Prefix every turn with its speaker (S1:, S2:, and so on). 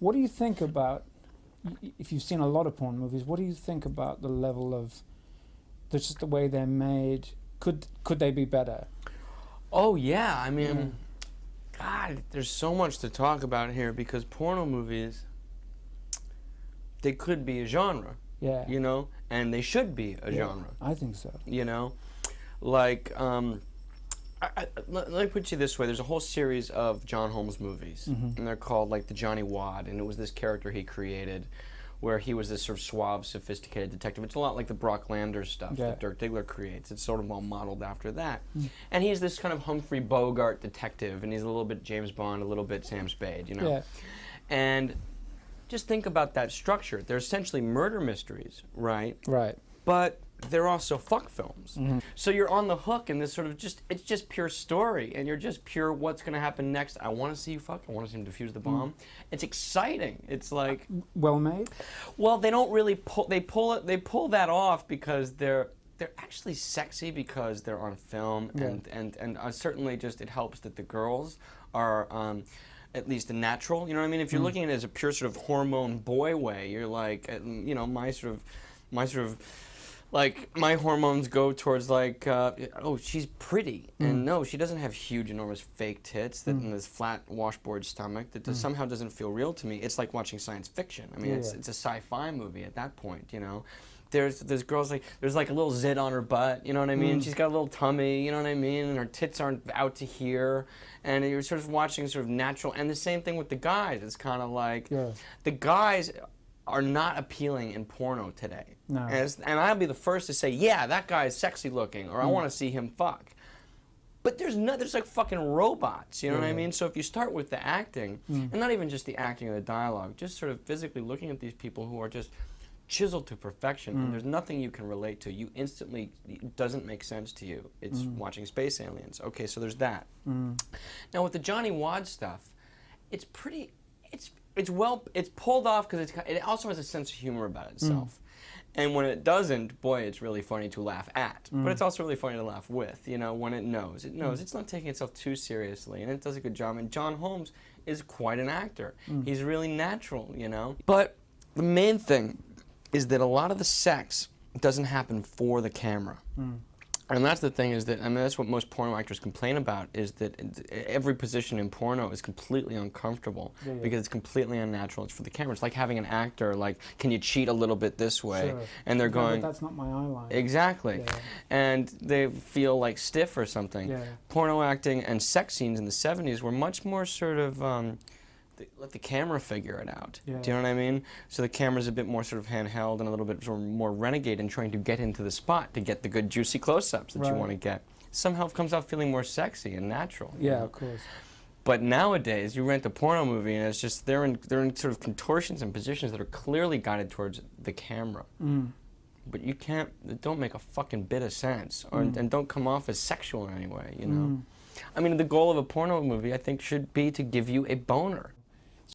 S1: What do you think about, if you've seen a lot of porn movies, what do you think about the level of, just the way they're made? Could they be better?
S2: Oh yeah, I mean, God, there's so much to talk about here because porno movies, they could be a genre.
S1: Yeah.
S2: You know, and they should be a genre.
S1: I think so.
S2: You know, like, let me put you this way. There's a whole series of John Holmes movies, and they're called like the Johnny Wad, and it was this character he created where he was this sort of suave, sophisticated detective. It's a lot like the Brock Landers stuff that Dirk Diggler creates. It's sort of all modeled after that. And he's this kind of Humphrey Bogart detective, and he's a little bit James Bond, a little bit Sam Spade, you know?
S1: Yeah.
S2: And just think about that structure. They're essentially murder mysteries, right?
S1: Right.
S2: But they're also fuck films. So you're on the hook in this sort of it's just pure story, and you're just pure what's going to happen next. I want to see you fuck. I want to see him defuse the bomb. It's exciting. It's like
S1: well made.
S2: Well, they don't really pull. They pull that off because they're actually sexy because they're on film, and certainly just it helps that the girls are. At least a natural, you know what I mean? If you're looking at it as a pure sort of hormone boy way, you're like, you know, my hormones go towards like, oh, she's pretty, and no, she doesn't have huge, enormous fake tits and this flat washboard stomach that somehow doesn't feel real to me. It's like watching science fiction. I mean, it's a sci-fi movie at that point, you know. There's girls like, there's like a little zit on her butt, you know what I mean? She's got a little tummy, you know what I mean? And her tits aren't out to here. And you're sort of watching sort of natural, and the same thing with the guys. It's kind of like, the guys are not appealing in porno today.
S1: No.
S2: And I'll be the first to say, yeah, that guy is sexy looking, or I want to see him fuck. But there's like fucking robots, you know what I mean? So if you start with the acting, and not even just the acting or the dialogue, just sort of physically looking at these people who are just chiseled to perfection, and there's nothing you can relate to. You instantly, it doesn't make sense to you. It's watching space aliens. Okay, so there's that. Now with the Johnny Wad stuff, it's pretty, it's pulled off because it also has a sense of humor about itself. And when it doesn't, boy, it's really funny to laugh at. But it's also really funny to laugh with, you know, when it knows. It knows it's not taking itself too seriously, and it does a good job. And John Holmes is quite an actor. He's really natural, you know. But the main thing is that a lot of the sex doesn't happen for the camera. And that's the thing, is that, I mean, that's what most porno actors complain about, is that every position in porno is completely uncomfortable because it's completely unnatural. It's for the camera. It's like having an actor, like, can you cheat a little bit this way?
S1: Sure.
S2: And they're going,
S1: but that's not my eyeline.
S2: Exactly. And they feel like stiff or something. Porno acting and sex scenes in the 70s were much more sort of, let the camera figure it out. Do you know what I mean? So the camera's a bit more sort of handheld and a little bit sort of more renegade in trying to get into the spot to get the good juicy close-ups that you want to get. Somehow it comes out feeling more sexy and natural.
S1: Yeah, of course.
S2: But nowadays, you rent a porno movie and it's just, they're in sort of contortions and positions that are clearly guided towards the camera. But you can't, they don't make a fucking bit of sense, or, and don't come off as sexual in any way, you know? I mean, the goal of a porno movie, I think, should be to give you a boner.